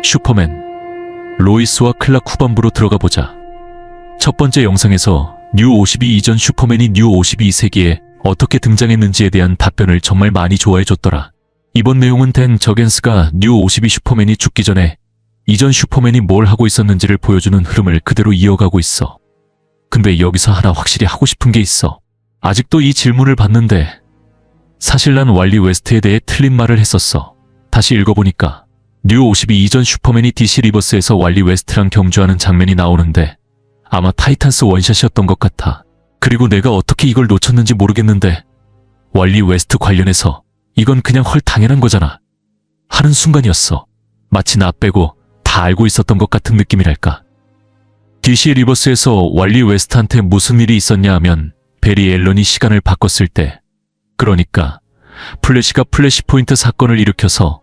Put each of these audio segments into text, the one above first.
슈퍼맨, 로이스와 클락 후반부로 들어가 보자. 첫 번째 영상에서 뉴 52 이전 슈퍼맨이 뉴 52 세기에 어떻게 등장했는지에 대한 답변을 정말 많이 좋아해줬더라. 이번 내용은 댄 저겐스가 뉴 52 슈퍼맨이 죽기 전에 이전 슈퍼맨이 뭘 하고 있었는지를 보여주는 흐름을 그대로 이어가고 있어. 근데 여기서 하나 확실히 하고 싶은 게 있어. 아직도 이 질문을 받는데 사실 난 왈리 웨스트에 대해 틀린 말을 했었어. 다시 읽어보니까 뉴 52 이전 슈퍼맨이 DC 리버스에서 왈리 웨스트랑 경주하는 장면이 나오는데 아마 타이탄스 원샷이었던 것 같아. 그리고 내가 어떻게 이걸 놓쳤는지 모르겠는데 왈리 웨스트 관련해서 이건 그냥 헐 당연한 거잖아 하는 순간이었어. 마치 나 빼고 다 알고 있었던 것 같은 느낌이랄까. DC 리버스에서 왈리 웨스트한테 무슨 일이 있었냐 하면 베리 앨런이 시간을 바꿨을 때, 그러니까 플래시가 플래시포인트 사건을 일으켜서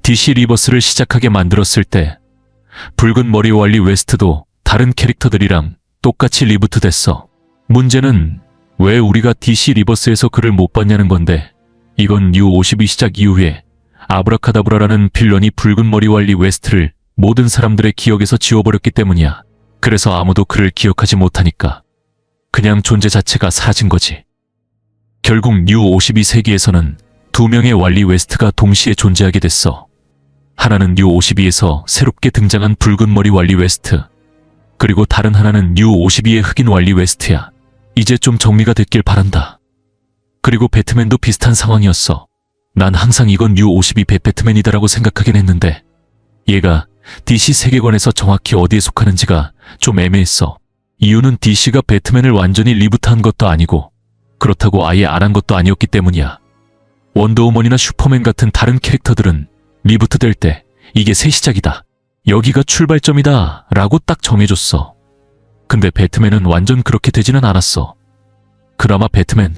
DC 리버스를 시작하게 만들었을 때 붉은 머리 왈리 웨스트도 다른 캐릭터들이랑 똑같이 리부트 됐어. 문제는 왜 우리가 DC 리버스에서 그를 못 봤냐는 건데, 이건 뉴 52 시작 이후에 아브라카다브라라는 빌런이 붉은 머리 왈리 웨스트를 모든 사람들의 기억에서 지워버렸기 때문이야. 그래서 아무도 그를 기억하지 못하니까 그냥 존재 자체가 사라진 거지. 결국 뉴 52 세기에서는 두 명의 왈리 웨스트가 동시에 존재하게 됐어. 하나는 뉴 52에서 새롭게 등장한 붉은 머리 왈리 웨스트, 그리고 다른 하나는 뉴 52의 흑인 왈리 웨스트야. 이제 좀 정리가 됐길 바란다. 그리고 배트맨도 비슷한 상황이었어. 난 항상 이건 뉴 52 배트맨이다라고 생각하긴 했는데 얘가 DC 세계관에서 정확히 어디에 속하는지가 좀 애매했어. 이유는 DC가 배트맨을 완전히 리부트한 것도 아니고 그렇다고 아예 안 한 것도 아니었기 때문이야. 원더우먼이나 슈퍼맨 같은 다른 캐릭터들은 리부트 될 때 이게 새 시작이다, 여기가 출발점이다 라고 딱 정해줬어. 근데 배트맨은 완전 그렇게 되지는 않았어. 그나마 배트맨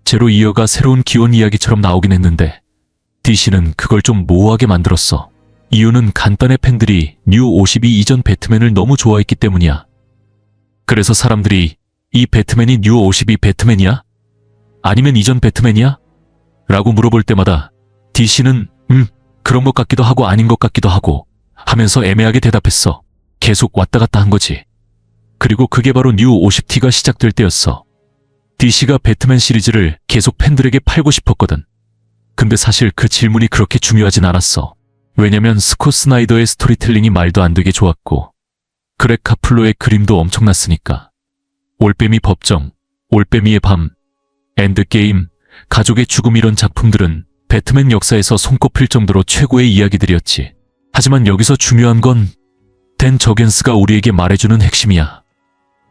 제로 이어가 새로운 기원 이야기처럼 나오긴 했는데 DC는 그걸 좀 모호하게 만들었어. 이유는 간단해, 팬들이 뉴 52 이전 배트맨을 너무 좋아했기 때문이야. 그래서 사람들이 이 배트맨이 뉴 52 배트맨이야? 아니면 이전 배트맨이야? 라고 물어볼 때마다 DC는 그런 것 같기도 하고 아닌 것 같기도 하고 하면서 애매하게 대답했어. 계속 왔다 갔다 한 거지. 그리고 그게 바로 뉴 50T가 시작될 때였어. DC가 배트맨 시리즈를 계속 팬들에게 팔고 싶었거든. 근데 사실 그 질문이 그렇게 중요하진 않았어. 왜냐면 스콧 스나이더의 스토리텔링이 말도 안 되게 좋았고 그렉 카플로의 그림도 엄청났으니까. 올빼미 법정, 올빼미의 밤, 엔드게임, 가족의 죽음 이런 작품들은 배트맨 역사에서 손꼽힐 정도로 최고의 이야기들이었지. 하지만 여기서 중요한 건 댄 저겐스가 우리에게 말해주는 핵심이야.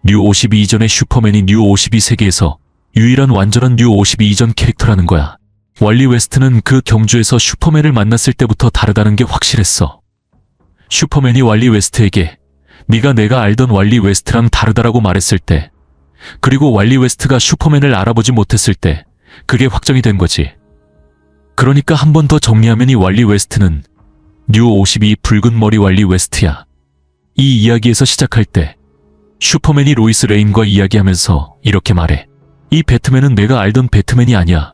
뉴 52 이전의 슈퍼맨이 뉴 52 세계에서 유일한 완전한 뉴 52 이전 캐릭터라는 거야. 왈리 웨스트는 그 경주에서 슈퍼맨을 만났을 때부터 다르다는 게 확실했어. 슈퍼맨이 왈리 웨스트에게 네가 내가 알던 왈리 웨스트랑 다르다라고 말했을 때, 그리고 왈리 웨스트가 슈퍼맨을 알아보지 못했을 때 그게 확정이 된 거지. 그러니까 한 번 더 정리하면 이 왈리 웨스트는 뉴 52 붉은 머리 왈리 웨스트야. 이 이야기에서 시작할 때 슈퍼맨이 로이스 레인과 이야기하면서 이렇게 말해. 이 배트맨은 내가 알던 배트맨이 아니야.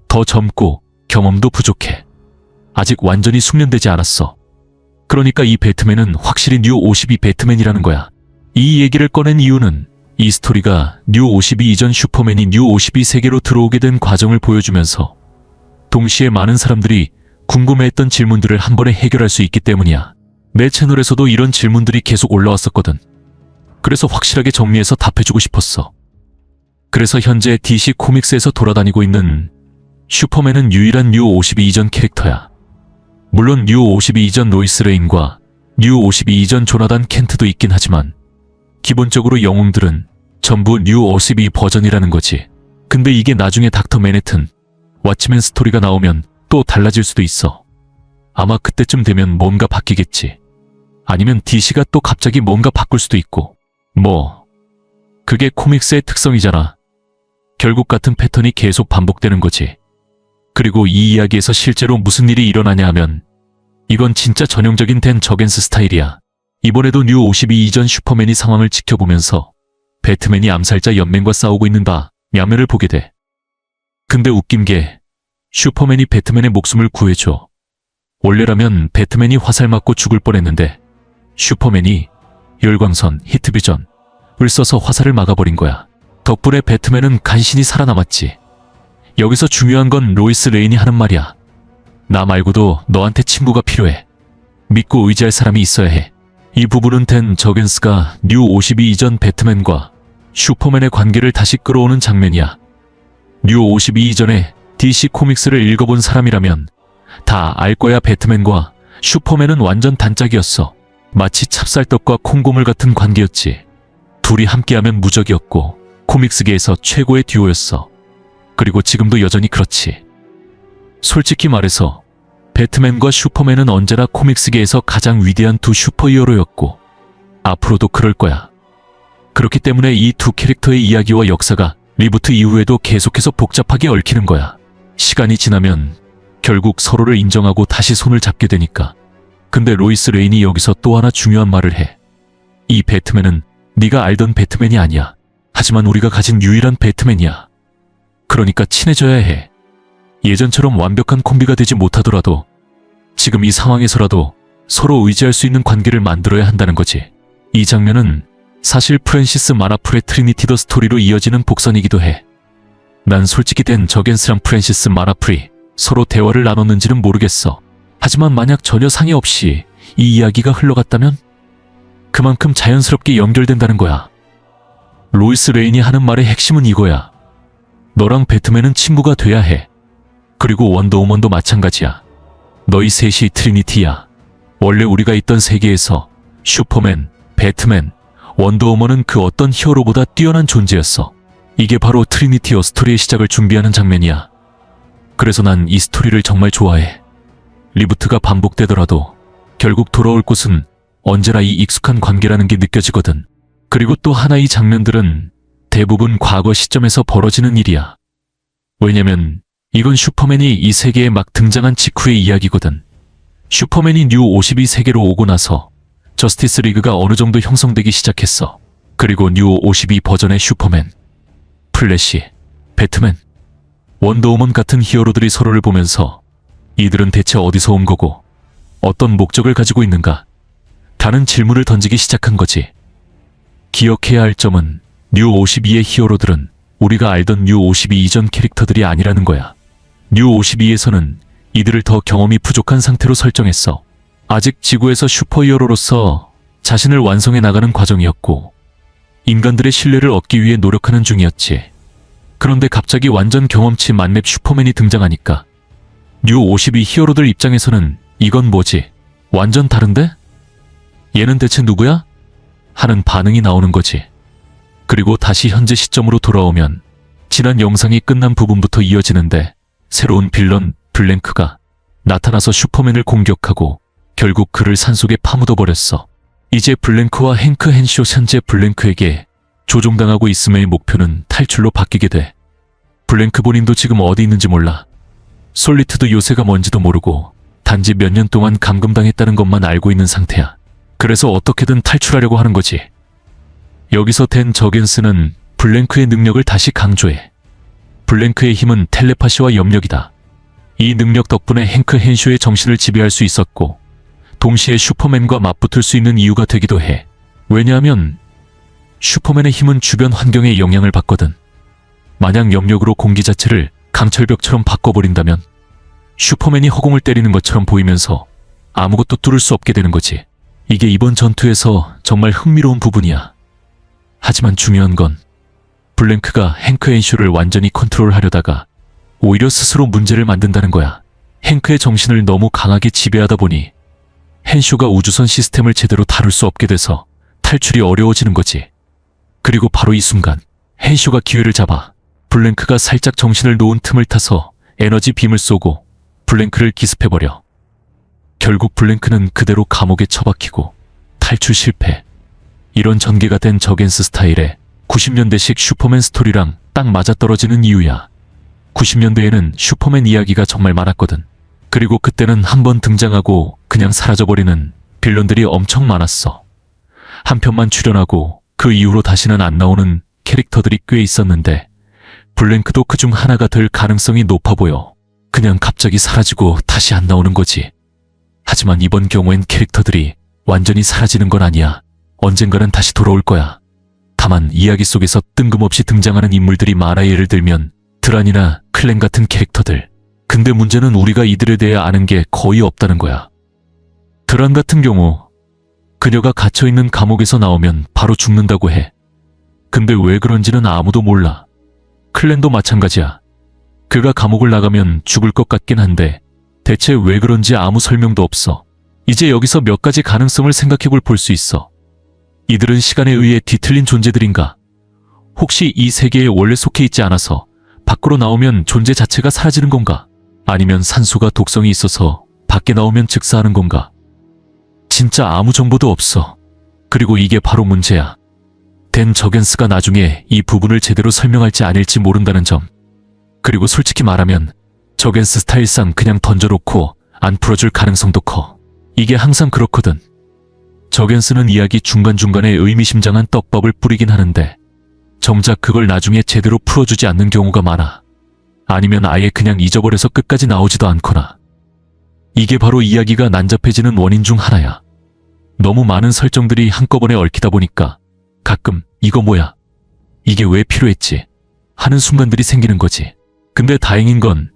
더 젊고 경험도 부족해. 아직 완전히 숙련되지 않았어. 그러니까 이 배트맨은 확실히 뉴 52 배트맨이라는 거야. 이 얘기를 꺼낸 이유는 이 스토리가 뉴 52 이전 슈퍼맨이 뉴 52 세계로 들어오게 된 과정을 보여주면서 동시에 많은 사람들이 궁금해했던 질문들을 한 번에 해결할 수 있기 때문이야. 내 채널에서도 이런 질문들이 계속 올라왔었거든. 그래서 확실하게 정리해서 답해주고 싶었어. 그래서 현재 DC 코믹스에서 돌아다니고 있는 슈퍼맨은 유일한 뉴 52 이전 캐릭터야. 물론 뉴 52 이전 로이스 레인과 뉴 52 이전 조나단 켄트도 있긴 하지만 기본적으로 영웅들은 전부 뉴 52 버전이라는 거지. 근데 이게 나중에 닥터 맨해튼, 왓치맨 스토리가 나오면 또 달라질 수도 있어. 아마 그때쯤 되면 뭔가 바뀌겠지. 아니면 DC가 또 갑자기 뭔가 바꿀 수도 있고. 그게 코믹스의 특성이잖아. 결국 같은 패턴이 계속 반복되는 거지. 그리고 이 이야기에서 실제로 무슨 일이 일어나냐 하면 이건 진짜 전형적인 댄 저겐스 스타일이야. 이번에도 뉴 52 이전 슈퍼맨이 상황을 지켜보면서 배트맨이 암살자 연맹과 싸우고 있는 장면을 보게 돼. 근데 웃긴 게 슈퍼맨이 배트맨의 목숨을 구해줘. 원래라면 배트맨이 화살 맞고 죽을 뻔했는데 슈퍼맨이 열광선, 히트비전을 써서 화살을 막아버린 거야. 덕분에 배트맨은 간신히 살아남았지. 여기서 중요한 건 로이스 레인이 하는 말이야. 나 말고도 너한테 친구가 필요해. 믿고 의지할 사람이 있어야 해. 이 부분은 댄 저겐스가 뉴 52 이전 배트맨과 슈퍼맨의 관계를 다시 끌어오는 장면이야. 뉴 52 이전에 DC 코믹스를 읽어본 사람이라면 다 알 거야. 배트맨과 슈퍼맨은 완전 단짝이었어. 마치 찹쌀떡과 콩고물 같은 관계였지. 둘이 함께하면 무적이었고 코믹스계에서 최고의 듀오였어. 그리고 지금도 여전히 그렇지. 솔직히 말해서 배트맨과 슈퍼맨은 언제나 코믹스계에서 가장 위대한 두 슈퍼히어로였고 앞으로도 그럴 거야. 그렇기 때문에 이 두 캐릭터의 이야기와 역사가 리부트 이후에도 계속해서 복잡하게 얽히는 거야. 시간이 지나면 결국 서로를 인정하고 다시 손을 잡게 되니까. 근데 로이스 레인이 여기서 또 하나 중요한 말을 해. 이 배트맨은 네가 알던 배트맨이 아니야. 하지만 우리가 가진 유일한 배트맨이야. 그러니까 친해져야 해. 예전처럼 완벽한 콤비가 되지 못하더라도 지금 이 상황에서라도 서로 의지할 수 있는 관계를 만들어야 한다는 거지. 이 장면은 사실 프랜시스 마나풀의 트리니티 더 스토리로 이어지는 복선이기도 해. 난 솔직히 댄 저겐스랑 프랜시스 마나풀이 서로 대화를 나눴는지는 모르겠어. 하지만 만약 전혀 상의 없이 이 이야기가 흘러갔다면 그만큼 자연스럽게 연결된다는 거야. 로이스 레인이 하는 말의 핵심은 이거야. 너랑 배트맨은 친구가 돼야 해. 그리고 원더우먼도 마찬가지야. 너희 셋이 트리니티야. 원래 우리가 있던 세계에서 슈퍼맨, 배트맨, 원더우먼은 그 어떤 히어로보다 뛰어난 존재였어. 이게 바로 트리니티어 스토리의 시작을 준비하는 장면이야. 그래서 난 이 스토리를 정말 좋아해. 리부트가 반복되더라도 결국 돌아올 곳은 언제나 이 익숙한 관계라는 게 느껴지거든. 그리고 또 하나 이 장면들은 대부분 과거 시점에서 벌어지는 일이야. 왜냐면 이건 슈퍼맨이 이 세계에 막 등장한 직후의 이야기거든. 슈퍼맨이 뉴 52 세계로 오고 나서 저스티스 리그가 어느 정도 형성되기 시작했어. 그리고 뉴 52 버전의 슈퍼맨, 플래시, 배트맨, 원더우먼 같은 히어로들이 서로를 보면서 이들은 대체 어디서 온 거고 어떤 목적을 가지고 있는가? 라는 질문을 던지기 시작한 거지. 기억해야 할 점은 뉴 52의 히어로들은 우리가 알던 뉴 52 이전 캐릭터들이 아니라는 거야. 뉴 52에서는 이들을 더 경험이 부족한 상태로 설정했어. 아직 지구에서 슈퍼히어로로서 자신을 완성해 나가는 과정이었고 인간들의 신뢰를 얻기 위해 노력하는 중이었지. 그런데 갑자기 완전 경험치 만렙 슈퍼맨이 등장하니까 뉴 52 히어로들 입장에서는 이건 뭐지? 완전 다른데? 얘는 대체 누구야? 하는 반응이 나오는 거지. 그리고 다시 현재 시점으로 돌아오면 지난 영상이 끝난 부분부터 이어지는데 새로운 빌런 블랭크가 나타나서 슈퍼맨을 공격하고 결국 그를 산속에 파묻어버렸어. 이제 블랭크와 행크 헨쇼 현재 블랭크에게 조종당하고 있음의 목표는 탈출로 바뀌게 돼. 블랭크 본인도 지금 어디 있는지 몰라. 솔리트도 요새가 뭔지도 모르고 단지 몇 년 동안 감금당했다는 것만 알고 있는 상태야. 그래서 어떻게든 탈출하려고 하는 거지. 여기서 댄 저겐스는 블랭크의 능력을 다시 강조해. 블랭크의 힘은 텔레파시와 염력이다. 이 능력 덕분에 행크 헨쇼의 정신을 지배할 수 있었고 동시에 슈퍼맨과 맞붙을 수 있는 이유가 되기도 해. 왜냐하면 슈퍼맨의 힘은 주변 환경에 영향을 받거든. 만약 염력으로 공기 자체를 강철벽처럼 바꿔버린다면 슈퍼맨이 허공을 때리는 것처럼 보이면서 아무것도 뚫을 수 없게 되는 거지. 이게 이번 전투에서 정말 흥미로운 부분이야. 하지만 중요한 건 블랭크가 행크 헨쇼를 완전히 컨트롤하려다가 오히려 스스로 문제를 만든다는 거야. 행크의 정신을 너무 강하게 지배하다 보니 헨쇼가 우주선 시스템을 제대로 다룰 수 없게 돼서 탈출이 어려워지는 거지. 그리고 바로 이 순간 헨쇼가 기회를 잡아 블랭크가 살짝 정신을 놓은 틈을 타서 에너지 빔을 쏘고 블랭크를 기습해버려. 결국 블랭크는 그대로 감옥에 처박히고 탈출 실패. 이런 전개가 된 저겐스 스타일의 90년대식 슈퍼맨 스토리랑 딱 맞아떨어지는 이유야. 90년대에는 슈퍼맨 이야기가 정말 많았거든. 그리고 그때는 한 번 등장하고 그냥 사라져버리는 빌런들이 엄청 많았어. 한 편만 출연하고 그 이후로 다시는 안 나오는 캐릭터들이 꽤 있었는데 블랭크도 그중 하나가 될 가능성이 높아 보여. 그냥 갑자기 사라지고 다시 안 나오는 거지. 하지만 이번 경우엔 캐릭터들이 완전히 사라지는 건 아니야. 언젠가는 다시 돌아올 거야. 다만 이야기 속에서 뜬금없이 등장하는 인물들이 많아. 예를 들면 드란이나 클랜 같은 캐릭터들. 근데 문제는 우리가 이들에 대해 아는 게 거의 없다는 거야. 드란 같은 경우 그녀가 갇혀있는 감옥에서 나오면 바로 죽는다고 해. 근데 왜 그런지는 아무도 몰라. 클랜도 마찬가지야. 그가 감옥을 나가면 죽을 것 같긴 한데 대체 왜 그런지 아무 설명도 없어. 이제 여기서 몇 가지 가능성을 생각해볼 수 있어. 이들은 시간에 의해 뒤틀린 존재들인가? 혹시 이 세계에 원래 속해 있지 않아서 밖으로 나오면 존재 자체가 사라지는 건가? 아니면 산소가 독성이 있어서 밖에 나오면 즉사하는 건가? 진짜 아무 정보도 없어. 그리고 이게 바로 문제야. 댄 저겐스가 나중에 이 부분을 제대로 설명할지 아닐지 모른다는 점. 그리고 솔직히 말하면 저겐스 스타일상 그냥 던져놓고 안 풀어줄 가능성도 커. 이게 항상 그렇거든. 저겐스는 이야기 중간중간에 의미심장한 떡밥을 뿌리긴 하는데 정작 그걸 나중에 제대로 풀어주지 않는 경우가 많아. 아니면 아예 그냥 잊어버려서 끝까지 나오지도 않거나. 이게 바로 이야기가 난잡해지는 원인 중 하나야. 너무 많은 설정들이 한꺼번에 얽히다 보니까 가끔 이거 뭐야? 이게 왜 필요했지? 하는 순간들이 생기는 거지. 근데 다행인 건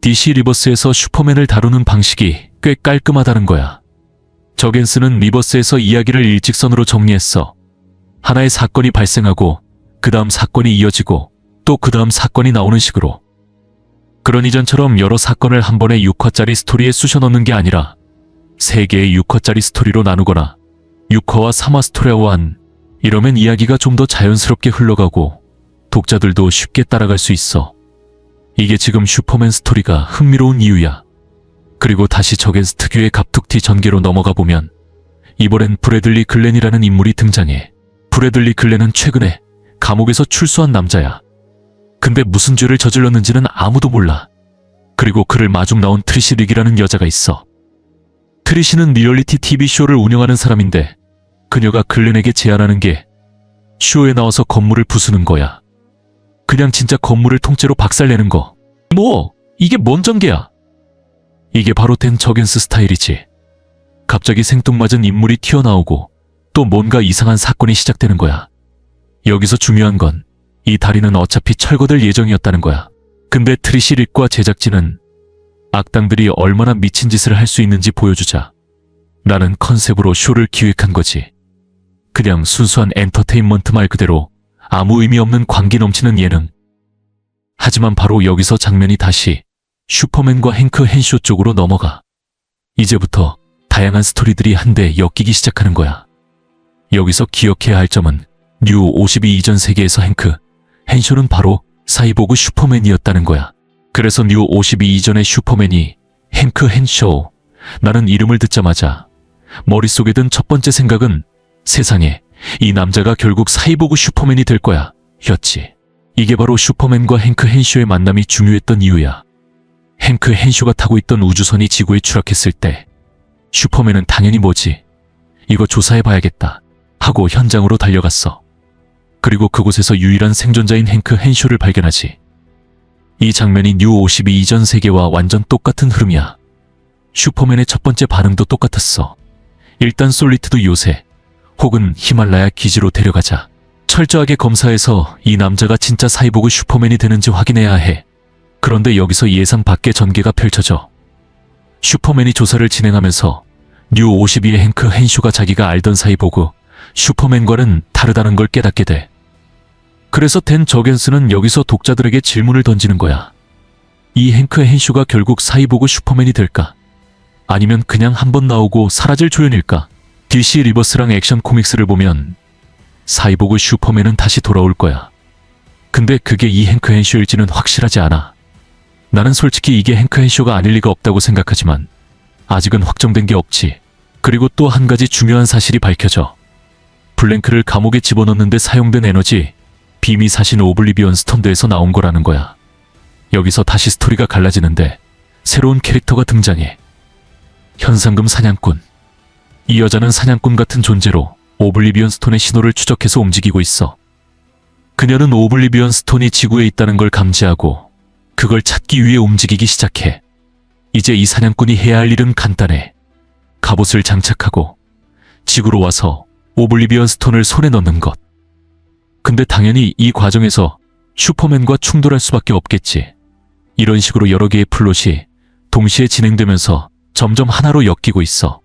DC 리버스에서 슈퍼맨을 다루는 방식이 꽤 깔끔하다는 거야. 저겐스는 리버스에서 이야기를 일직선으로 정리했어. 하나의 사건이 발생하고 그 다음 사건이 이어지고 또 그 다음 사건이 나오는 식으로. 그런 이전처럼 여러 사건을 한 번에 6화짜리 스토리에 쑤셔넣는 게 아니라 3개의 6화짜리 스토리로 나누거나 6화와 3화 스토리화한. 이러면 이야기가 좀 더 자연스럽게 흘러가고 독자들도 쉽게 따라갈 수 있어. 이게 지금 슈퍼맨 스토리가 흥미로운 이유야. 그리고 다시 저겐스 특유의 갑툭튀 전개로 넘어가 보면 이번엔 브래들리 글렌이라는 인물이 등장해. 브래들리 글렌은 최근에 감옥에서 출소한 남자야. 근데 무슨 죄를 저질렀는지는 아무도 몰라. 그리고 그를 마중 나온 트리시 릭이라는 여자가 있어. 트리시는 리얼리티 TV쇼를 운영하는 사람인데 그녀가 글렌에게 제안하는 게 쇼에 나와서 건물을 부수는 거야. 그냥 진짜 건물을 통째로 박살내는 거. 뭐 이게 뭔 전개야? 이게 바로 댄 저겐스 스타일이지. 갑자기 생뚱맞은 인물이 튀어나오고 또 뭔가 이상한 사건이 시작되는 거야. 여기서 중요한 건 이 다리는 어차피 철거될 예정이었다는 거야. 근데 트리시 릭과 제작진은 악당들이 얼마나 미친 짓을 할 수 있는지 보여주자 라는 컨셉으로 쇼를 기획한 거지. 그냥 순수한 엔터테인먼트 말 그대로 아무 의미 없는 광기 넘치는 예능. 하지만 바로 여기서 장면이 다시 슈퍼맨과 행크 헨쇼 쪽으로 넘어가. 이제부터 다양한 스토리들이 한데 엮이기 시작하는 거야. 여기서 기억해야 할 점은 뉴 52 이전 세계에서 행크, 헨쇼는 바로 사이보그 슈퍼맨이었다는 거야. 그래서 뉴 52 이전의 슈퍼맨이 행크 헨쇼. 나는 이름을 듣자마자 머릿속에 든 첫 번째 생각은 세상에 이 남자가 결국 사이보그 슈퍼맨이 될 거야 였지. 이게 바로 슈퍼맨과 행크 헨쇼의 만남이 중요했던 이유야. 행크 헨쇼가 타고 있던 우주선이 지구에 추락했을 때 슈퍼맨은 당연히 뭐지? 이거 조사해봐야겠다 하고 현장으로 달려갔어. 그리고 그곳에서 유일한 생존자인 행크 헨쇼를 발견하지. 이 장면이 뉴 52 이전 세계와 완전 똑같은 흐름이야. 슈퍼맨의 첫 번째 반응도 똑같았어. 일단 솔리트드 요새 혹은 히말라야 기지로 데려가자. 철저하게 검사해서 이 남자가 진짜 사이보그 슈퍼맨이 되는지 확인해야 해. 그런데 여기서 예상 밖의 전개가 펼쳐져. 슈퍼맨이 조사를 진행하면서 뉴 52의 행크 헨쇼가 자기가 알던 사이보그 슈퍼맨과는 다르다는 걸 깨닫게 돼. 그래서 댄 저겐스는 여기서 독자들에게 질문을 던지는 거야. 이 행크 헨쇼가 결국 사이보그 슈퍼맨이 될까? 아니면 그냥 한번 나오고 사라질 조연일까? DC 리버스랑 액션 코믹스를 보면 사이보그 슈퍼맨은 다시 돌아올 거야. 근데 그게 이 행크 헨쇼일지는 확실하지 않아. 나는 솔직히 이게 행크 헨쇼가 아닐 리가 없다고 생각하지만 아직은 확정된 게 없지. 그리고 또 한 가지 중요한 사실이 밝혀져. 블랭크를 감옥에 집어넣는데 사용된 에너지, 비미 사신 오블리비언 스톤드에서 나온 거라는 거야. 여기서 다시 스토리가 갈라지는데 새로운 캐릭터가 등장해. 현상금 사냥꾼. 이 여자는 사냥꾼 같은 존재로 오블리비언 스톤의 신호를 추적해서 움직이고 있어. 그녀는 오블리비언 스톤이 지구에 있다는 걸 감지하고 그걸 찾기 위해 움직이기 시작해. 이제 이 사냥꾼이 해야 할 일은 간단해. 갑옷을 장착하고 지구로 와서 오블리비언 스톤을 손에 넣는 것. 근데 당연히 이 과정에서 슈퍼맨과 충돌할 수밖에 없겠지. 이런 식으로 여러 개의 플롯이 동시에 진행되면서 점점 하나로 엮이고 있어.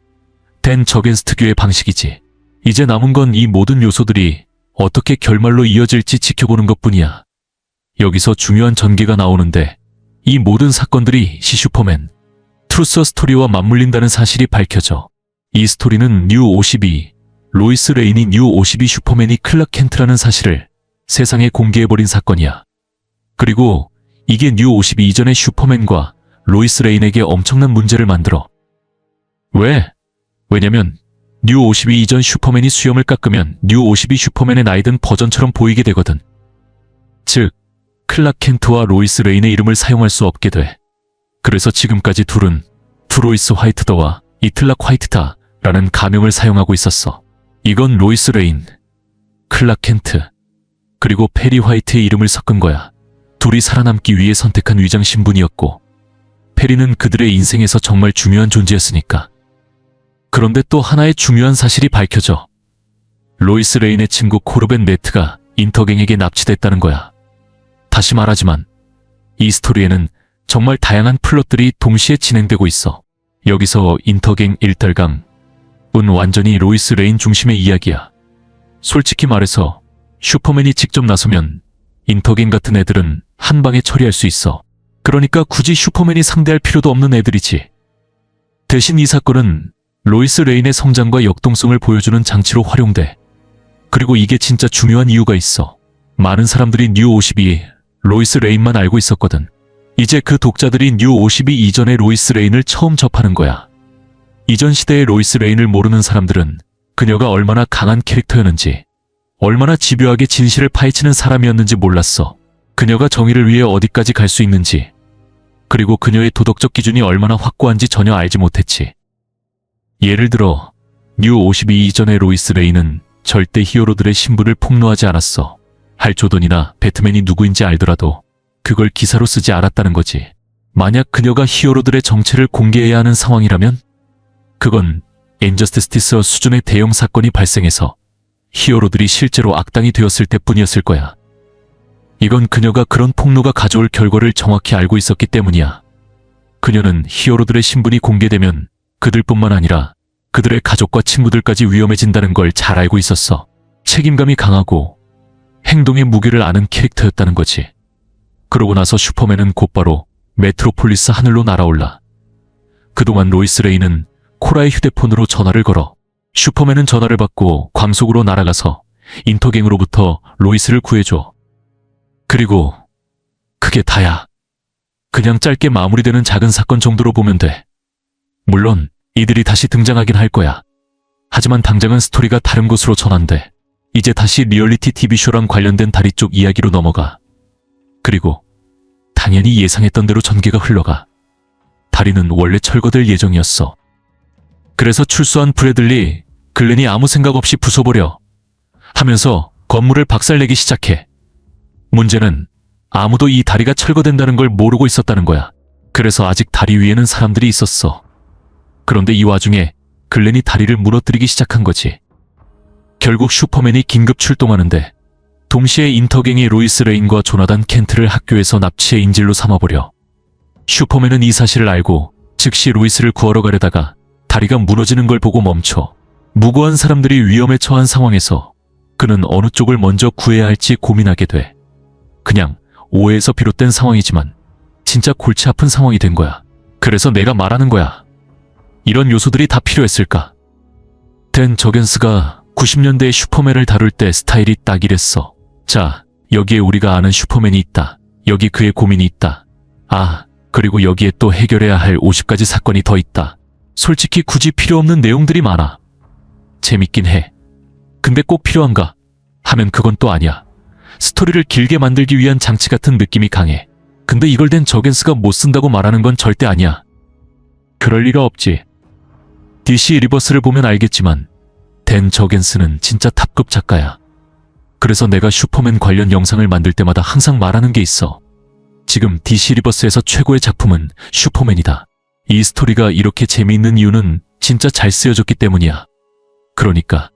댄 저겐스 특유의 방식이지. 이제 남은 건 이 모든 요소들이 어떻게 결말로 이어질지 지켜보는 것뿐이야. 여기서 중요한 전개가 나오는데 이 모든 사건들이 슈퍼맨 트루스 스토리와 맞물린다는 사실이 밝혀져. 이 스토리는 뉴 52, 로이스 레인이 뉴 52 슈퍼맨이 클락 켄트라는 사실을 세상에 공개해버린 사건이야. 그리고 이게 뉴 52 이전의 슈퍼맨과 로이스 레인에게 엄청난 문제를 만들어. 왜? 왜냐면 뉴 52 이전 슈퍼맨이 수염을 깎으면 뉴 52 슈퍼맨의 나이든 버전처럼 보이게 되거든. 즉, 클락 켄트와 로이스 레인의 이름을 사용할 수 없게 돼. 그래서 지금까지 둘은 브로이스 화이트더와 이틀락 화이트다라는 가명을 사용하고 있었어. 이건 로이스 레인, 클락 켄트, 그리고 페리 화이트의 이름을 섞은 거야. 둘이 살아남기 위해 선택한 위장 신분이었고, 페리는 그들의 인생에서 정말 중요한 존재였으니까. 그런데 또 하나의 중요한 사실이 밝혀져. 로이스 레인의 친구 코르벤 네트가 인터갱에게 납치됐다는 거야. 다시 말하지만 이 스토리에는 정말 다양한 플롯들이 동시에 진행되고 있어. 여기서 인터갱 일달강은 완전히 로이스 레인 중심의 이야기야. 솔직히 말해서 슈퍼맨이 직접 나서면 인터갱 같은 애들은 한 방에 처리할 수 있어. 그러니까 굳이 슈퍼맨이 상대할 필요도 없는 애들이지. 대신 이 사건은 로이스 레인의 성장과 역동성을 보여주는 장치로 활용돼. 그리고 이게 진짜 중요한 이유가 있어. 많은 사람들이 뉴 52, 로이스 레인만 알고 있었거든. 이제 그 독자들이 뉴 52 이전의 로이스 레인을 처음 접하는 거야. 이전 시대의 로이스 레인을 모르는 사람들은 그녀가 얼마나 강한 캐릭터였는지, 얼마나 집요하게 진실을 파헤치는 사람이었는지 몰랐어. 그녀가 정의를 위해 어디까지 갈 수 있는지, 그리고 그녀의 도덕적 기준이 얼마나 확고한지 전혀 알지 못했지. 예를 들어 뉴 52 이전의 로이스 레인은 절대 히어로들의 신분을 폭로하지 않았어. 할 조던이나 배트맨이 누구인지 알더라도 그걸 기사로 쓰지 않았다는 거지. 만약 그녀가 히어로들의 정체를 공개해야 하는 상황이라면 그건 인저스티스 수준의 대형 사건이 발생해서 히어로들이 실제로 악당이 되었을 때뿐이었을 거야. 이건 그녀가 그런 폭로가 가져올 결과를 정확히 알고 있었기 때문이야. 그녀는 히어로들의 신분이 공개되면 그들뿐만 아니라 그들의 가족과 친구들까지 위험해진다는 걸 잘 알고 있었어. 책임감이 강하고 행동의 무게를 아는 캐릭터였다는 거지. 그러고 나서 슈퍼맨은 곧바로 메트로폴리스 하늘로 날아올라. 그동안 로이스 레인은 코라의 휴대폰으로 전화를 걸어. 슈퍼맨은 전화를 받고 광속으로 날아가서 인터갱으로부터 로이스를 구해줘. 그리고 그게 다야. 그냥 짧게 마무리되는 작은 사건 정도로 보면 돼. 물론 이들이 다시 등장하긴 할 거야. 하지만 당장은 스토리가 다른 곳으로 전환돼. 이제 다시 리얼리티 TV쇼랑 관련된 다리 쪽 이야기로 넘어가. 그리고 당연히 예상했던 대로 전개가 흘러가. 다리는 원래 철거될 예정이었어. 그래서 출소한 브래들리, 글렌이 아무 생각 없이 부숴버려 하면서 건물을 박살내기 시작해. 문제는 아무도 이 다리가 철거된다는 걸 모르고 있었다는 거야. 그래서 아직 다리 위에는 사람들이 있었어. 그런데 이 와중에 글렌이 다리를 무너뜨리기 시작한 거지. 결국 슈퍼맨이 긴급 출동하는데 동시에 인터갱이 로이스 레인과 조나단 켄트를 학교에서 납치의 인질로 삼아버려. 슈퍼맨은 이 사실을 알고 즉시 로이스를 구하러 가려다가 다리가 무너지는 걸 보고 멈춰. 무고한 사람들이 위험에 처한 상황에서 그는 어느 쪽을 먼저 구해야 할지 고민하게 돼. 그냥 오해에서 비롯된 상황이지만 진짜 골치 아픈 상황이 된 거야. 그래서 내가 말하는 거야. 이런 요소들이 다 필요했을까? 댄 저겐스가 90년대의 슈퍼맨을 다룰 때 스타일이 딱 이랬어. 자, 여기에 우리가 아는 슈퍼맨이 있다. 여기 그의 고민이 있다. 아, 그리고 여기에 또 해결해야 할 50가지 사건이 더 있다. 솔직히 굳이 필요 없는 내용들이 많아. 재밌긴 해. 근데 꼭 필요한가? 하면 그건 또 아니야. 스토리를 길게 만들기 위한 장치 같은 느낌이 강해. 근데 이걸 댄 저겐스가 못 쓴다고 말하는 건 절대 아니야. 그럴 리가 없지. DC 리버스를 보면 알겠지만 댄 저겐스는 진짜 탑급 작가야. 그래서 내가 슈퍼맨 관련 영상을 만들 때마다 항상 말하는 게 있어. 지금 DC 리버스에서 최고의 작품은 슈퍼맨이다. 이 스토리가 이렇게 재미있는 이유는 진짜 잘 쓰여졌기 때문이야. 그러니까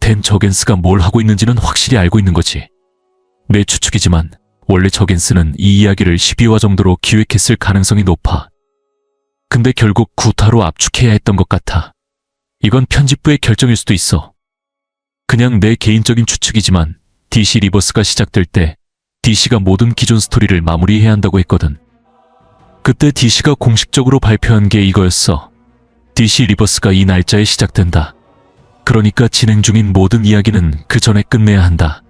댄 저겐스가 뭘 하고 있는지는 확실히 알고 있는 거지. 내 추측이지만 원래 저겐스는 이 이야기를 12화 정도로 기획했을 가능성이 높아. 근데 결국 구타로 압축해야 했던 것 같아. 이건 편집부의 결정일 수도 있어. 그냥 내 개인적인 추측이지만 DC 리버스가 시작될 때 DC가 모든 기존 스토리를 마무리해야 한다고 했거든. 그때 DC가 공식적으로 발표한 게 이거였어. DC 리버스가 이 날짜에 시작된다. 그러니까 진행 중인 모든 이야기는 그 전에 끝내야 한다.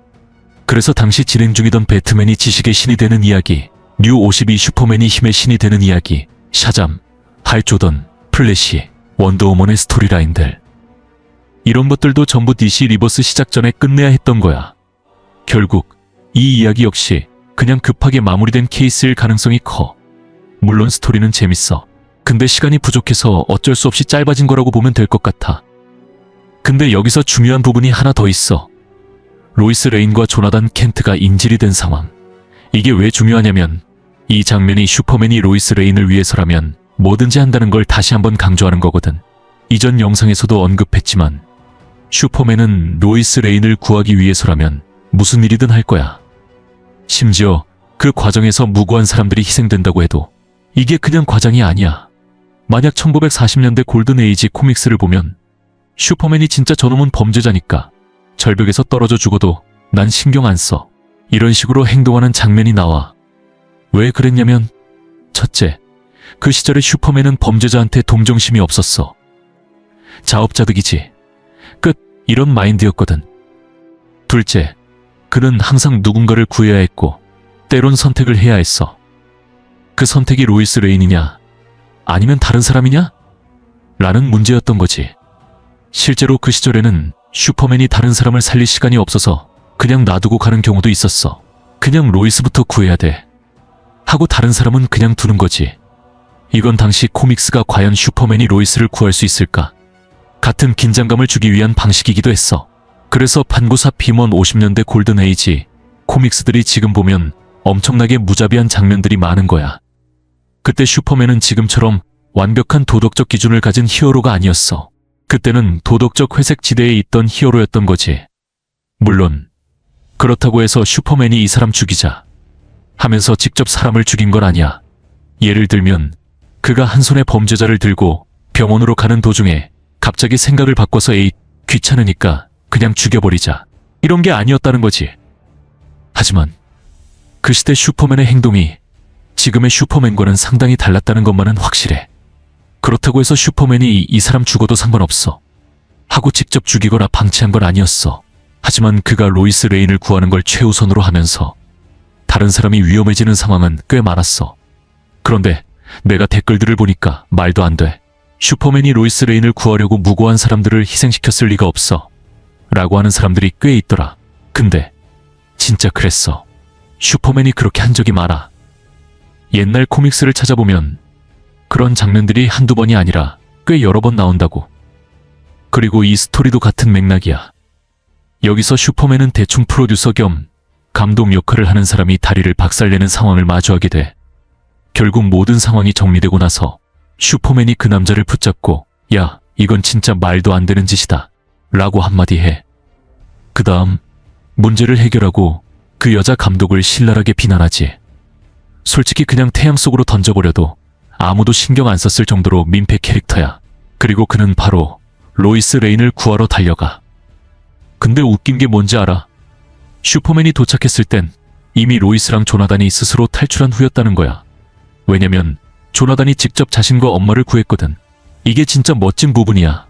그래서 당시 진행 중이던 배트맨이 지식의 신이 되는 이야기, 뉴 52 슈퍼맨이 힘의 신이 되는 이야기, 샤잠, 할 조던, 플래시, 원더우먼의 스토리라인들, 이런 것들도 전부 DC 리버스 시작 전에 끝내야 했던 거야. 결국 이 이야기 역시 그냥 급하게 마무리된 케이스일 가능성이 커. 물론 스토리는 재밌어. 근데 시간이 부족해서 어쩔 수 없이 짧아진 거라고 보면 될 것 같아. 근데 여기서 중요한 부분이 하나 더 있어. 로이스 레인과 조나단 켄트가 인질이 된 상황. 이게 왜 중요하냐면 이 장면이 슈퍼맨이 로이스 레인을 위해서라면 뭐든지 한다는 걸 다시 한번 강조하는 거거든. 이전 영상에서도 언급했지만 슈퍼맨은 로이스 레인을 구하기 위해서라면 무슨 일이든 할 거야. 심지어 그 과정에서 무고한 사람들이 희생된다고 해도 이게 그냥 과장이 아니야. 만약 1940년대 골든 에이지 코믹스를 보면 슈퍼맨이 진짜 저놈은 범죄자니까 절벽에서 떨어져 죽어도 난 신경 안 써. 이런 식으로 행동하는 장면이 나와. 왜 그랬냐면 첫째, 그 시절에 슈퍼맨은 범죄자한테 동정심이 없었어. 자업자득이지. 끝. 이런 마인드였거든. 둘째, 그는 항상 누군가를 구해야 했고 때론 선택을 해야 했어. 그 선택이 로이스 레인이냐 아니면 다른 사람이냐? 라는 문제였던 거지. 실제로 그 시절에는 슈퍼맨이 다른 사람을 살릴 시간이 없어서 그냥 놔두고 가는 경우도 있었어. 그냥 로이스부터 구해야 돼 하고 다른 사람은 그냥 두는 거지. 이건 당시 코믹스가 과연 슈퍼맨이 로이스를 구할 수 있을까? 같은 긴장감을 주기 위한 방식이기도 했어. 그래서 판고사 비먼 50년대 골든 에이지 코믹스들이 지금 보면 엄청나게 무자비한 장면들이 많은 거야. 그때 슈퍼맨은 지금처럼 완벽한 도덕적 기준을 가진 히어로가 아니었어. 그때는 도덕적 회색 지대에 있던 히어로였던 거지. 물론 그렇다고 해서 슈퍼맨이 이 사람 죽이자 하면서 직접 사람을 죽인 건 아니야. 예를 들면 그가 한 손에 범죄자를 들고 병원으로 가는 도중에 갑자기 생각을 바꿔서 에이, 귀찮으니까 그냥 죽여버리자, 이런 게 아니었다는 거지. 하지만 그 시대 슈퍼맨의 행동이 지금의 슈퍼맨과는 상당히 달랐다는 것만은 확실해. 그렇다고 해서 슈퍼맨이 이 사람 죽어도 상관없어 하고 직접 죽이거나 방치한 건 아니었어. 하지만 그가 로이스 레인을 구하는 걸 최우선으로 하면서 다른 사람이 위험해지는 상황은 꽤 많았어. 그런데 내가 댓글들을 보니까 말도 안 돼. 슈퍼맨이 로이스 레인을 구하려고 무고한 사람들을 희생시켰을 리가 없어 라고 하는 사람들이 꽤 있더라. 근데 진짜 그랬어. 슈퍼맨이 그렇게 한 적이 많아. 옛날 코믹스를 찾아보면 그런 장면들이 한두 번이 아니라 꽤 여러 번 나온다고. 그리고 이 스토리도 같은 맥락이야. 여기서 슈퍼맨은 대충 프로듀서 겸 감독 역할을 하는 사람이 다리를 박살내는 상황을 마주하게 돼. 결국 모든 상황이 정리되고 나서 슈퍼맨이 그 남자를 붙잡고 야, 이건 진짜 말도 안 되는 짓이다 라고 한마디 해. 그 다음 문제를 해결하고 그 여자 감독을 신랄하게 비난하지. 솔직히 그냥 태양 속으로 던져버려도 아무도 신경 안 썼을 정도로 민폐 캐릭터야. 그리고 그는 바로 로이스 레인을 구하러 달려가. 근데 웃긴 게 뭔지 알아? 슈퍼맨이 도착했을 땐 이미 로이스랑 조나단이 스스로 탈출한 후였다는 거야. 왜냐면 조나단이 직접 자신과 엄마를 구했거든. 이게 진짜 멋진 부분이야.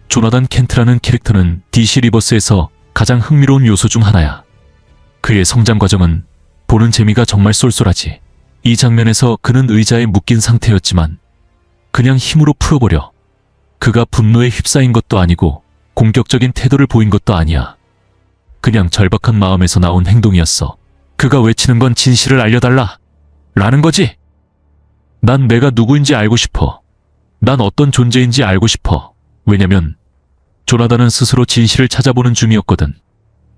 조나단 켄트라는 캐릭터는 DC 리버스에서 가장 흥미로운 요소 중 하나야. 그의 성장 과정은 보는 재미가 정말 쏠쏠하지. 이 장면에서 그는 의자에 묶인 상태였지만 그냥 힘으로 풀어버려. 그가 분노에 휩싸인 것도 아니고 공격적인 태도를 보인 것도 아니야. 그냥 절박한 마음에서 나온 행동이었어. 그가 외치는 건 진실을 알려달라 라는 거지. 난 내가 누구인지 알고 싶어. 난 어떤 존재인지 알고 싶어. 왜냐면 조나단은 스스로 진실을 찾아보는 중이었거든.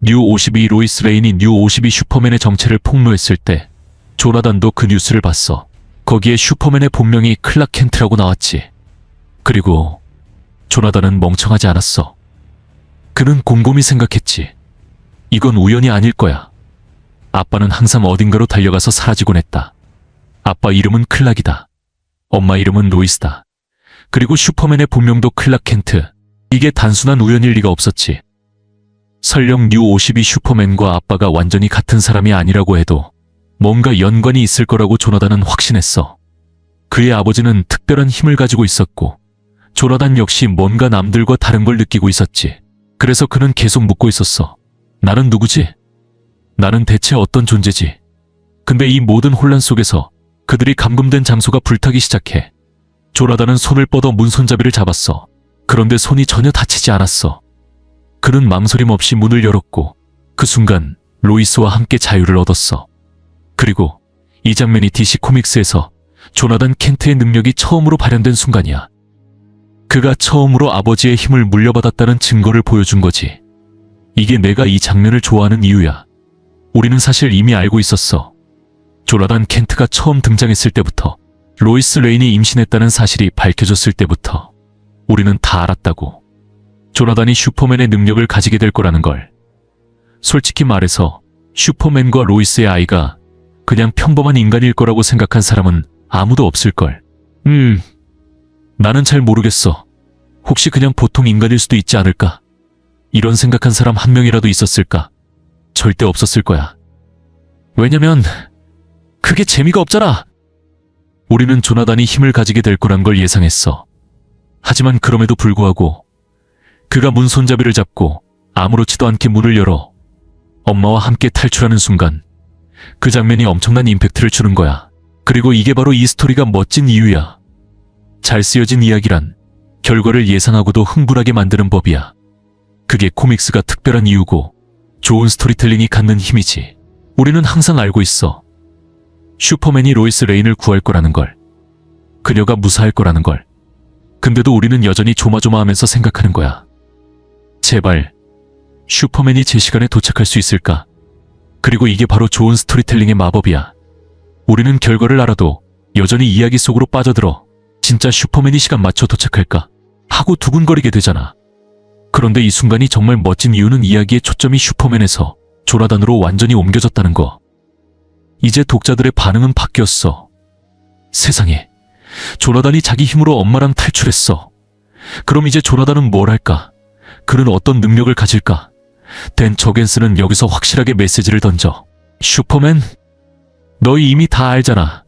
뉴 52 로이스 레인이 뉴 52 슈퍼맨의 정체를 폭로했을 때 조나단도 그 뉴스를 봤어. 거기에 슈퍼맨의 본명이 클락 켄트라고 나왔지. 그리고 조나단은 멍청하지 않았어. 그는 곰곰이 생각했지. 이건 우연이 아닐 거야. 아빠는 항상 어딘가로 달려가서 사라지곤 했다. 아빠 이름은 클락이다. 엄마 이름은 로이스다. 그리고 슈퍼맨의 본명도 클락 켄트. 이게 단순한 우연일 리가 없었지. 설령 뉴 52 슈퍼맨과 아빠가 완전히 같은 사람이 아니라고 해도 뭔가 연관이 있을 거라고 조나단은 확신했어. 그의 아버지는 특별한 힘을 가지고 있었고 조나단 역시 뭔가 남들과 다른 걸 느끼고 있었지. 그래서 그는 계속 묻고 있었어. 나는 누구지? 나는 대체 어떤 존재지? 근데 이 모든 혼란 속에서 그들이 감금된 장소가 불타기 시작해. 조나단은 손을 뻗어 문 손잡이를 잡았어. 그런데 손이 전혀 다치지 않았어. 그는 망설임 없이 문을 열었고 그 순간 로이스와 함께 자유를 얻었어. 그리고 이 장면이 DC 코믹스에서 조나단 켄트의 능력이 처음으로 발현된 순간이야. 그가 처음으로 아버지의 힘을 물려받았다는 증거를 보여준 거지. 이게 내가 이 장면을 좋아하는 이유야. 우리는 사실 이미 알고 있었어. 조나단 켄트가 처음 등장했을 때부터, 로이스 레인이 임신했다는 사실이 밝혀졌을 때부터 우리는 다 알았다고. 조나단이 슈퍼맨의 능력을 가지게 될 거라는 걸. 솔직히 말해서 슈퍼맨과 로이스의 아이가 그냥 평범한 인간일 거라고 생각한 사람은 아무도 없을걸. 나는 잘 모르겠어. 혹시 그냥 보통 인간일 수도 있지 않을까? 이런 생각한 사람 한 명이라도 있었을까? 절대 없었을 거야. 왜냐면 그게 재미가 없잖아. 우리는 조나단이 힘을 가지게 될 거란 걸 예상했어. 하지만 그럼에도 불구하고 그가 문 손잡이를 잡고 아무렇지도 않게 문을 열어 엄마와 함께 탈출하는 순간 그 장면이 엄청난 임팩트를 주는 거야. 그리고 이게 바로 이 스토리가 멋진 이유야. 잘 쓰여진 이야기란 결과를 예상하고도 흥분하게 만드는 법이야. 그게 코믹스가 특별한 이유고 좋은 스토리텔링이 갖는 힘이지. 우리는 항상 알고 있어. 슈퍼맨이 로이스 레인을 구할 거라는 걸. 그녀가 무사할 거라는 걸. 근데도 우리는 여전히 조마조마하면서 생각하는 거야. 제발 슈퍼맨이 제 시간에 도착할 수 있을까? 그리고 이게 바로 좋은 스토리텔링의 마법이야. 우리는 결과를 알아도 여전히 이야기 속으로 빠져들어 진짜 슈퍼맨이 시간 맞춰 도착할까? 하고 두근거리게 되잖아. 그런데 이 순간이 정말 멋진 이유는 이야기의 초점이 슈퍼맨에서 조나단으로 완전히 옮겨졌다는 거. 이제 독자들의 반응은 바뀌었어. 세상에, 조나단이 자기 힘으로 엄마랑 탈출했어. 그럼 이제 조나단은 뭘 할까? 그는 어떤 능력을 가질까? 댄 저겐스는 여기서 확실하게 메시지를 던져. 슈퍼맨, 너희 이미 다 알잖아.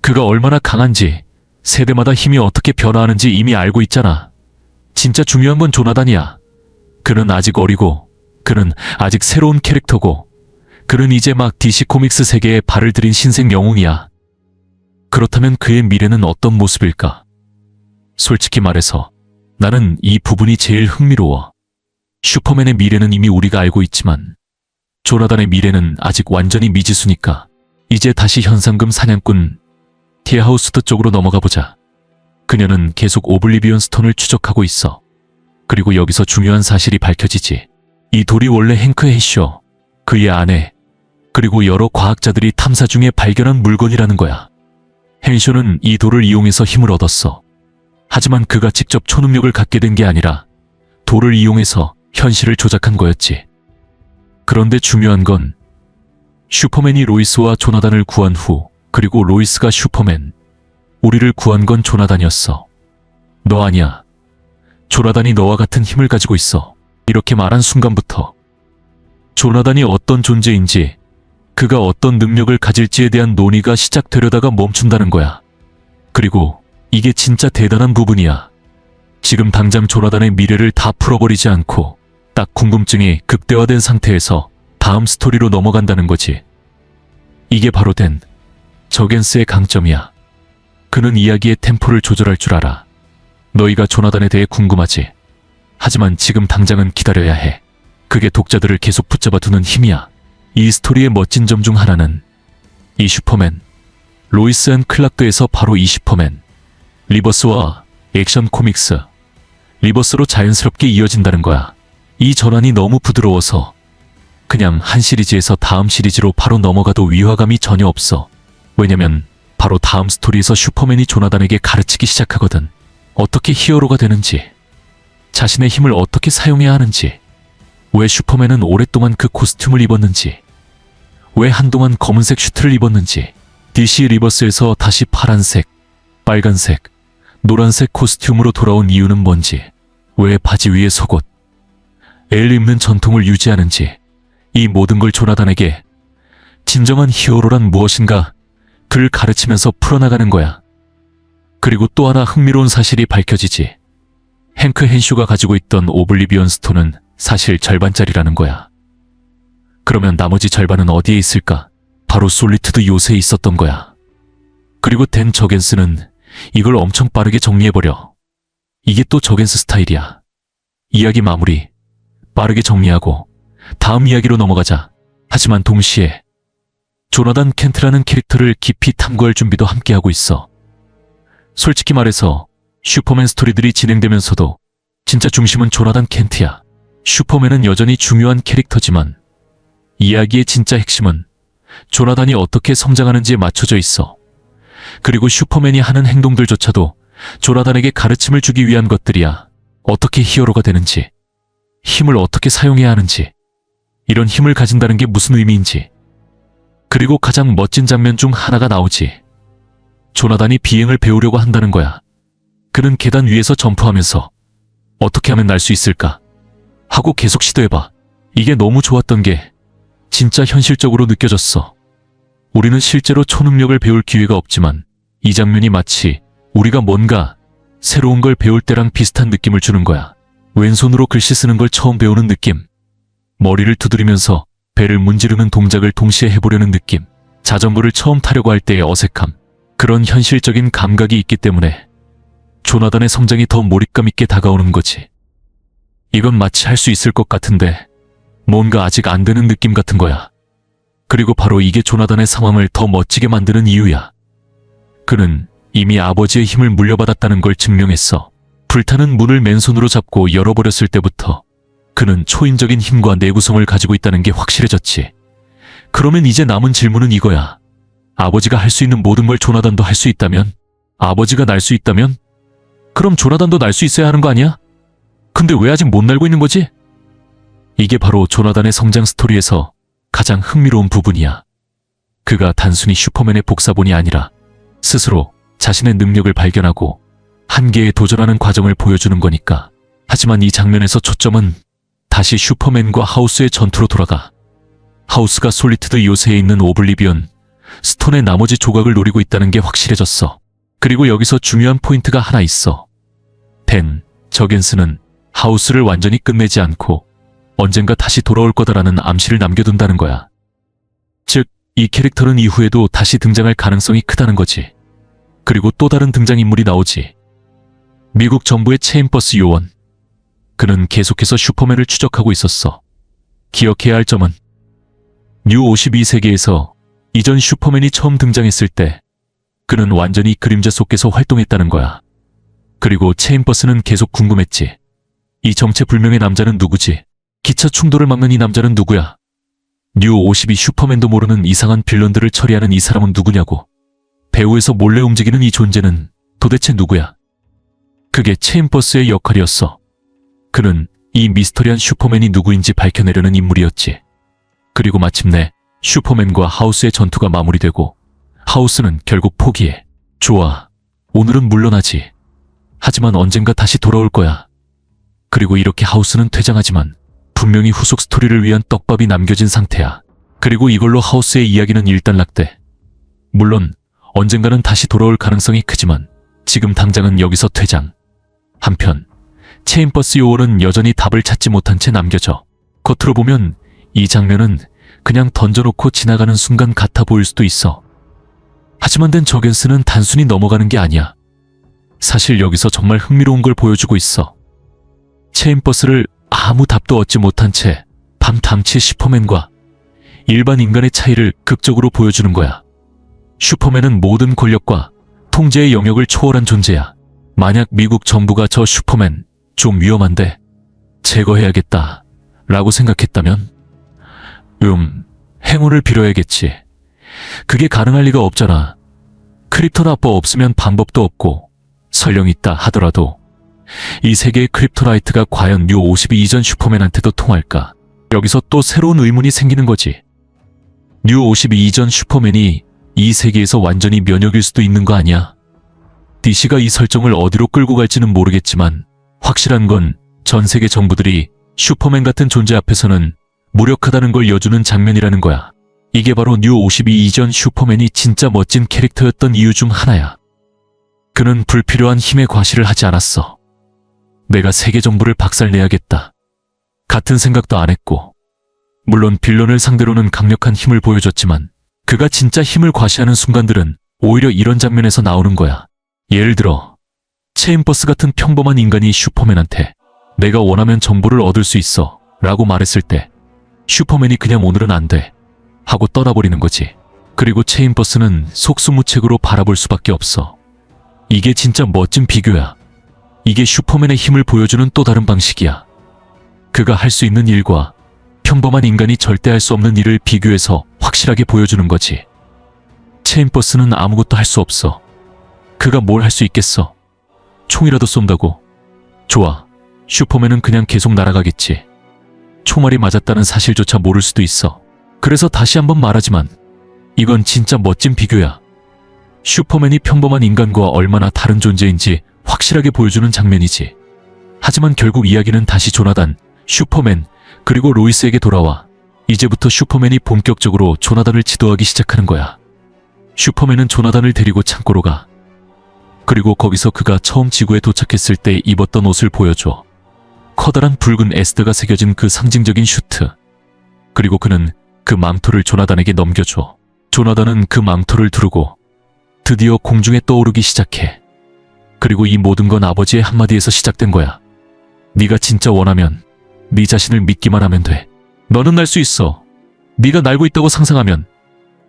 그가 얼마나 강한지, 세대마다 힘이 어떻게 변화하는지 이미 알고 있잖아. 진짜 중요한 건 조나단이야. 그는 아직 어리고, 그는 아직 새로운 캐릭터고, 그는 이제 막 DC 코믹스 세계에 발을 들인 신생 영웅이야. 그렇다면 그의 미래는 어떤 모습일까? 솔직히 말해서 나는 이 부분이 제일 흥미로워. 슈퍼맨의 미래는 이미 우리가 알고 있지만 조나단의 미래는 아직 완전히 미지수니까 이제 다시 현상금 사냥꾼 티하우스트 쪽으로 넘어가 보자. 그녀는 계속 오블리비언 스톤을 추적하고 있어. 그리고 여기서 중요한 사실이 밝혀지지. 이 돌이 원래 행크 해쇼, 그의 아내, 그리고 여러 과학자들이 탐사 중에 발견한 물건이라는 거야. 헨쇼는 이 돌을 이용해서 힘을 얻었어. 하지만 그가 직접 초능력을 갖게 된 게 아니라 돌을 이용해서 현실을 조작한 거였지. 그런데 중요한 건 슈퍼맨이 로이스와 조나단을 구한 후, 그리고 로이스가 슈퍼맨, 우리를 구한 건 조나단이었어. 너 아니야. 조나단이 너와 같은 힘을 가지고 있어. 이렇게 말한 순간부터 조나단이 어떤 존재인지, 그가 어떤 능력을 가질지에 대한 논의가 시작되려다가 멈춘다는 거야. 그리고 이게 진짜 대단한 부분이야. 지금 당장 조나단의 미래를 다 풀어버리지 않고 딱 궁금증이 극대화된 상태에서 다음 스토리로 넘어간다는 거지. 이게 바로 댄 저겐스의 강점이야. 그는 이야기의 템포를 조절할 줄 알아. 너희가 조나단에 대해 궁금하지. 하지만 지금 당장은 기다려야 해. 그게 독자들을 계속 붙잡아 두는 힘이야. 이 스토리의 멋진 점 중 하나는 이 슈퍼맨, 로이스 앤 클락드에서 바로 이 슈퍼맨, 리버스와 액션 코믹스, 리버스로 자연스럽게 이어진다는 거야. 이 전환이 너무 부드러워서 그냥 한 시리즈에서 다음 시리즈로 바로 넘어가도 위화감이 전혀 없어. 왜냐면 바로 다음 스토리에서 슈퍼맨이 조나단에게 가르치기 시작하거든. 어떻게 히어로가 되는지, 자신의 힘을 어떻게 사용해야 하는지, 왜 슈퍼맨은 오랫동안 그 코스튬을 입었는지, 왜 한동안 검은색 슈트를 입었는지, DC 리버스에서 다시 파란색, 빨간색, 노란색 코스튬으로 돌아온 이유는 뭔지, 왜 바지 위에 속옷, L 입는 전통을 유지하는지, 이 모든 걸 조나단에게 진정한 히어로란 무엇인가 그를 가르치면서 풀어나가는 거야. 그리고 또 하나 흥미로운 사실이 밝혀지지. 행크 헨슈가 가지고 있던 오블리비언 스톤은 사실 절반짜리라는 거야. 그러면 나머지 절반은 어디에 있을까? 바로 솔리트드 요새에 있었던 거야. 그리고 댄 저겐스는 이걸 엄청 빠르게 정리해버려. 이게 또 저겐스 스타일이야. 이야기 마무리, 빠르게 정리하고 다음 이야기로 넘어가자. 하지만 동시에 조나단 켄트라는 캐릭터를 깊이 탐구할 준비도 함께하고 있어. 솔직히 말해서 슈퍼맨 스토리들이 진행되면서도 진짜 중심은 조나단 켄트야. 슈퍼맨은 여전히 중요한 캐릭터지만 이야기의 진짜 핵심은 조나단이 어떻게 성장하는지에 맞춰져 있어. 그리고 슈퍼맨이 하는 행동들조차도 조나단에게 가르침을 주기 위한 것들이야. 어떻게 히어로가 되는지, 힘을 어떻게 사용해야 하는지, 이런 힘을 가진다는 게 무슨 의미인지. 그리고 가장 멋진 장면 중 하나가 나오지. 조나단이 비행을 배우려고 한다는 거야. 그는 계단 위에서 점프하면서 어떻게 하면 날 수 있을까? 하고 계속 시도해봐. 이게 너무 좋았던 게 진짜 현실적으로 느껴졌어. 우리는 실제로 초능력을 배울 기회가 없지만 이 장면이 마치 우리가 뭔가 새로운 걸 배울 때랑 비슷한 느낌을 주는 거야. 왼손으로 글씨 쓰는 걸 처음 배우는 느낌. 머리를 두드리면서 배를 문지르는 동작을 동시에 해보려는 느낌. 자전거를 처음 타려고 할 때의 어색함. 그런 현실적인 감각이 있기 때문에 조나단의 성장이 더 몰입감 있게 다가오는 거지. 이건 마치 할 수 있을 것 같은데 뭔가 아직 안 되는 느낌 같은 거야. 그리고 바로 이게 조나단의 상황을 더 멋지게 만드는 이유야. 그는 이미 아버지의 힘을 물려받았다는 걸 증명했어. 불타는 문을 맨손으로 잡고 열어버렸을 때부터 그는 초인적인 힘과 내구성을 가지고 있다는 게 확실해졌지. 그러면 이제 남은 질문은 이거야. 아버지가 할 수 있는 모든 걸 조나단도 할 수 있다면? 아버지가 날 수 있다면? 그럼 조나단도 날 수 있어야 하는 거 아니야? 근데 왜 아직 못 날고 있는 거지? 이게 바로 조나단의 성장 스토리에서 가장 흥미로운 부분이야. 그가 단순히 슈퍼맨의 복사본이 아니라 스스로 자신의 능력을 발견하고 한계에 도전하는 과정을 보여주는 거니까. 하지만 이 장면에서 초점은 다시 슈퍼맨과 하우스의 전투로 돌아가. 하우스가 솔리트드 요새에 있는 오블리비언 스톤의 나머지 조각을 노리고 있다는 게 확실해졌어. 그리고 여기서 중요한 포인트가 하나 있어. 댄 저겐스는 하우스를 완전히 끝내지 않고 언젠가 다시 돌아올 거다라는 암시를 남겨둔다는 거야. 즉, 이 캐릭터는 이후에도 다시 등장할 가능성이 크다는 거지. 그리고 또 다른 등장인물이 나오지. 미국 정부의 체인버스 요원. 그는 계속해서 슈퍼맨을 추적하고 있었어. 기억해야 할 점은 뉴 52세기에서 이전 슈퍼맨이 처음 등장했을 때 그는 완전히 그림자 속에서 활동했다는 거야. 그리고 체인버스는 계속 궁금했지. 이 정체불명의 남자는 누구지? 기차 충돌을 막는 이 남자는 누구야? 뉴 52 슈퍼맨도 모르는 이상한 빌런들을 처리하는 이 사람은 누구냐고. 배후에서 몰래 움직이는 이 존재는 도대체 누구야? 그게 체인버스의 역할이었어. 그는 이 미스터리한 슈퍼맨이 누구인지 밝혀내려는 인물이었지. 그리고 마침내 슈퍼맨과 하우스의 전투가 마무리되고 하우스는 결국 포기해. 좋아, 오늘은 물러나지. 하지만 언젠가 다시 돌아올 거야. 그리고 이렇게 하우스는 퇴장하지만 분명히 후속 스토리를 위한 떡밥이 남겨진 상태야. 그리고 이걸로 하우스의 이야기는 일단락돼. 물론 언젠가는 다시 돌아올 가능성이 크지만 지금 당장은 여기서 퇴장. 한편 체인버스 요원은 여전히 답을 찾지 못한 채 남겨져. 겉으로 보면 이 장면은 그냥 던져놓고 지나가는 순간 같아 보일 수도 있어. 하지만 댄 저겐스는 단순히 넘어가는 게 아니야. 사실 여기서 정말 흥미로운 걸 보여주고 있어. 체인버스를 아무 답도 얻지 못한 채 밤담치 슈퍼맨과 일반 인간의 차이를 극적으로 보여주는 거야. 슈퍼맨은 모든 권력과 통제의 영역을 초월한 존재야. 만약 미국 정부가 저 슈퍼맨 좀 위험한데 제거해야겠다 라고 생각했다면 행운을 빌어야겠지. 그게 가능할 리가 없잖아. 크립톤 합법 없으면 방법도 없고 설령 있다 하더라도 이 세계의 크립토나이트가 과연 뉴 52 이전 슈퍼맨한테도 통할까? 여기서 또 새로운 의문이 생기는 거지. 뉴 52 이전 슈퍼맨이 이 세계에서 완전히 면역일 수도 있는 거 아니야? DC가 이 설정을 어디로 끌고 갈지는 모르겠지만 확실한 건 전 세계 정부들이 슈퍼맨 같은 존재 앞에서는 무력하다는 걸 여주는 장면이라는 거야. 이게 바로 뉴 52 이전 슈퍼맨이 진짜 멋진 캐릭터였던 이유 중 하나야. 그는 불필요한 힘의 과시를 하지 않았어. 내가 세계 정부를 박살내야겠다. 같은 생각도 안 했고, 물론 빌런을 상대로는 강력한 힘을 보여줬지만 그가 진짜 힘을 과시하는 순간들은 오히려 이런 장면에서 나오는 거야. 예를 들어 체인버스 같은 평범한 인간이 슈퍼맨한테 내가 원하면 정보를 얻을 수 있어 라고 말했을 때 슈퍼맨이 그냥 오늘은 안 돼 하고 떠나버리는 거지. 그리고 체인버스는 속수무책으로 바라볼 수밖에 없어. 이게 진짜 멋진 비교야. 이게 슈퍼맨의 힘을 보여주는 또 다른 방식이야. 그가 할 수 있는 일과 평범한 인간이 절대 할 수 없는 일을 비교해서 확실하게 보여주는 거지. 체인버스는 아무것도 할 수 없어. 그가 뭘 할 수 있겠어? 총이라도 쏜다고? 좋아. 슈퍼맨은 그냥 계속 날아가겠지. 총알이 맞았다는 사실조차 모를 수도 있어. 그래서 다시 한번 말하지만 이건 진짜 멋진 비교야. 슈퍼맨이 평범한 인간과 얼마나 다른 존재인지 확실하게 보여주는 장면이지. 하지만 결국 이야기는 다시 조나단, 슈퍼맨, 그리고 로이스에게 돌아와. 이제부터 슈퍼맨이 본격적으로 조나단을 지도하기 시작하는 거야. 슈퍼맨은 조나단을 데리고 창고로 가. 그리고 거기서 그가 처음 지구에 도착했을 때 입었던 옷을 보여줘. 커다란 붉은 에스더가 새겨진 그 상징적인 슈트. 그리고 그는 그 망토를 조나단에게 넘겨줘. 조나단은 그 망토를 두르고 드디어 공중에 떠오르기 시작해. 그리고 이 모든 건 아버지의 한마디에서 시작된 거야. 네가 진짜 원하면 네 자신을 믿기만 하면 돼. 너는 날 수 있어. 네가 날고 있다고 상상하면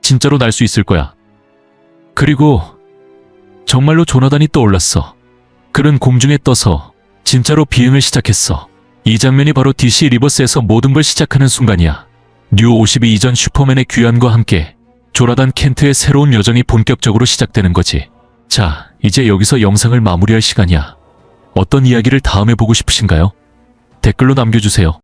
진짜로 날 수 있을 거야. 그리고 정말로 조나단이 떠올랐어. 그는 공중에 떠서 진짜로 비행을 시작했어. 이 장면이 바로 DC 리버스에서 모든 걸 시작하는 순간이야. 뉴 52 이전 슈퍼맨의 귀환과 함께 조나단 켄트의 새로운 여정이 본격적으로 시작되는 거지. 자, 이제 여기서 영상을 마무리할 시간이야. 어떤 이야기를 다음에 보고 싶으신가요? 댓글로 남겨주세요.